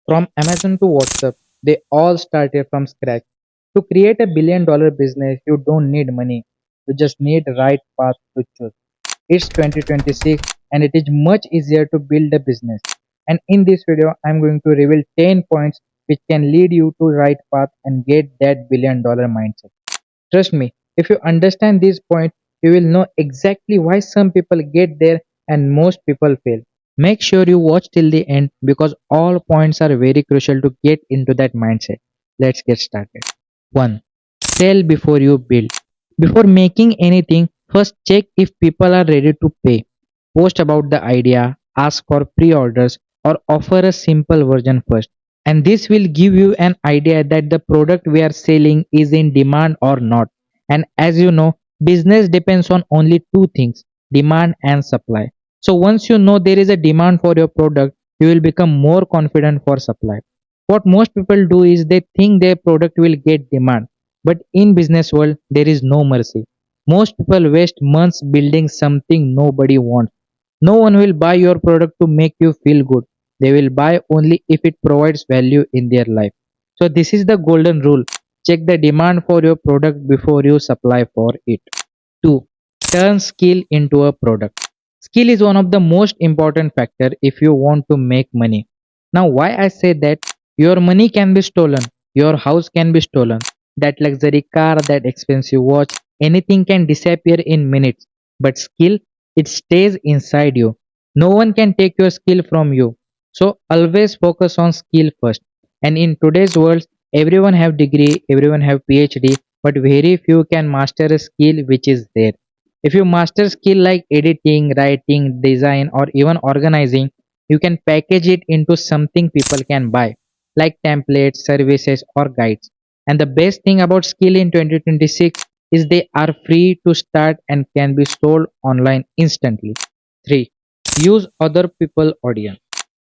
From Amazon to WhatsApp, they all started from scratch. To create a $1 billion business, you don't need money. You just need right path to choose. It's 2026 and it is much easier to build a business. And in this video, I'm going to reveal 10 points which can lead you to right path and get that $1 billion mindset. Trust me, if you understand these points, you will know exactly why some people get there and most people fail. Make sure you watch till the end because all points are very crucial to get into that mindset. Let's get started. 1. Sell before you build. Before making anything, first check if people are ready to pay. Post about the idea, ask for pre orders, or offer a simple version first. And this will give you an idea that the product we are selling is in demand or not. And as you know, business depends on only two things, demand and supply. So once you know there is a demand for your product, you will become more confident for supply. What most people do is they think their product will get demand, but in business world there is no mercy. Most people waste months building something nobody wants. No one will buy your product to make you feel good. They will buy only if it provides value in their life. So this is the golden rule. Check the demand for your product before you supply for it. 2. Turn skill into a product. Skill is one of the most important factor if you want to make money. Now why I say that your money can be stolen, your house can be stolen, that luxury car, that expensive watch, anything can disappear in minutes. But skill, it stays inside you. No one can take your skill from you. So always focus on skill first. And in today's world, everyone have degree, everyone have PhD, but very few can master a skill which is there. If you master skill like editing, writing, design, or even organizing, you can package it into something people can buy, like templates, services, or guides. And the best thing about skill in 2026 is they are free to start and can be sold online instantly. 3. Use other people audience.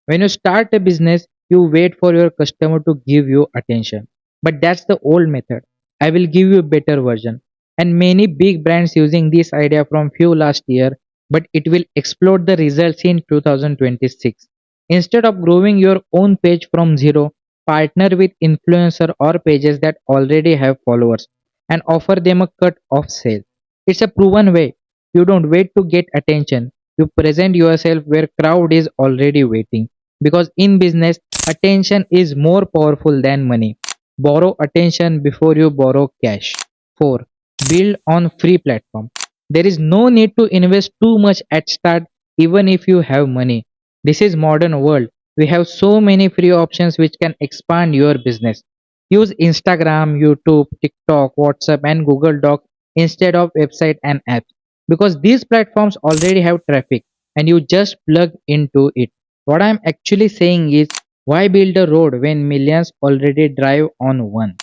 When you start a business, you wait for your customer to give you attention. But that's the old method. I will give you a better version. And many big brands using this idea from few last year, but it will explode the results in 2026. Instead of growing your own page from zero, partner with influencer or pages that already have followers and offer them a cut of sale. It's a proven way. You don't wait to get attention. You present yourself where crowd is already waiting. Because in business, attention is more powerful than money. Borrow attention before you borrow cash. 4. Build on free platform. There is no need to invest too much at start even if you have money. This is modern world. We have so many free options which can expand your business. Use Instagram, YouTube, TikTok, WhatsApp and Google Doc instead of website and apps because these platforms already have traffic and you just plug into it. What I'm actually saying is why build a road when millions already drive on one?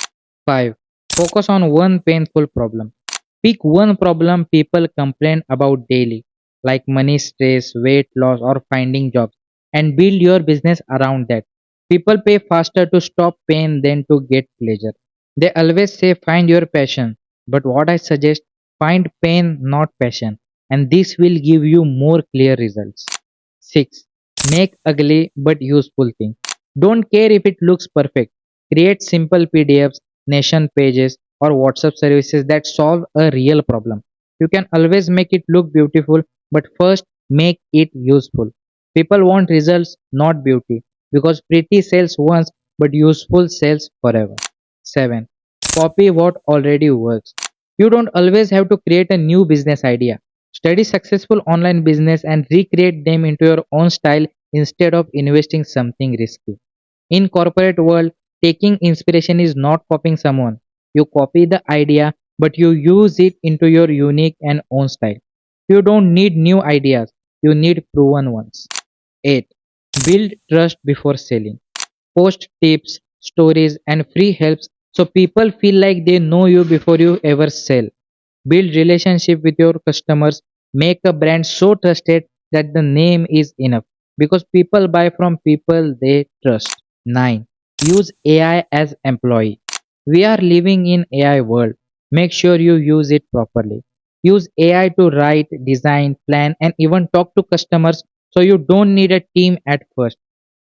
5. Focus on one painful problem. Pick one problem people complain about daily, like money stress, weight loss, or finding jobs, and build your business around that. People pay faster to stop pain than to get pleasure. They always say find your passion, but what I suggest find pain, not passion, and this will give you more clear results. 6. Make ugly but useful things. Don't care if it looks perfect. Create simple PDFs, nation pages, or WhatsApp services that solve a real problem. You can always make it look beautiful, but first make it useful. People want results, not beauty, because pretty sells once, but useful sells forever. 7. Copy what already works. You don't always have to create a new business idea. Study successful online business and recreate them into your own style instead of investing something risky. In corporate world, taking inspiration is not copying someone. You copy the idea, but you use it into your unique and own style. You don't need new ideas, you need proven ones. 8. Build trust before selling. Post tips, stories, and free helps so people feel like they know you before you ever sell. Build relationship with your customers. Make a brand so trusted that the name is enough because people buy from people they trust. 9. Use AI as employee. We are living in AI world. Make sure you use it properly. Use AI to write, design, plan and even talk to customers so you don't need a team at first.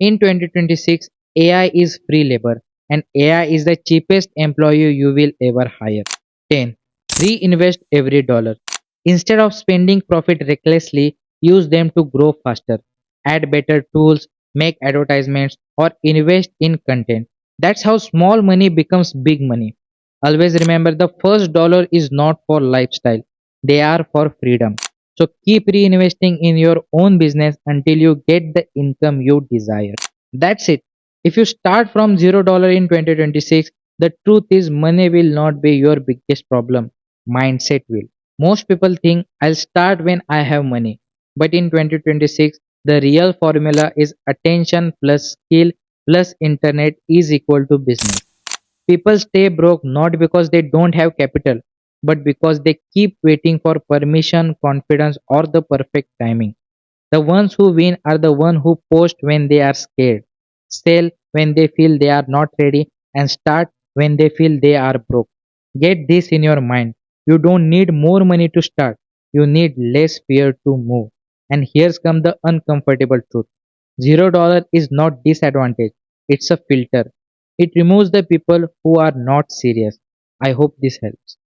In 2026, AI is free labor, and AI is the cheapest employee you will ever hire. 10. Reinvest every dollar. Instead of spending profit recklessly, use them to grow faster. Add better tools, make advertisements, or invest in content. That's how small money becomes big money. Always remember the first dollar is not for lifestyle, they are for freedom. So keep reinvesting in your own business until you get the income you desire. That's it. If you start from $0 in 2026, the truth is money will not be your biggest problem. Mindset will. Most people think I'll start when I have money. But in 2026, the real formula is attention plus skill plus internet is equal to business. People stay broke not because they don't have capital, but because they keep waiting for permission, confidence, or the perfect timing. The ones who win are the ones who post when they are scared, sell when they feel they are not ready, and start when they feel they are broke. Get this in your mind. You don't need more money to start. You need less fear to move. And here's come the uncomfortable truth. $0 is not disadvantage. It's a filter. It removes the people who are not serious. I hope this helps.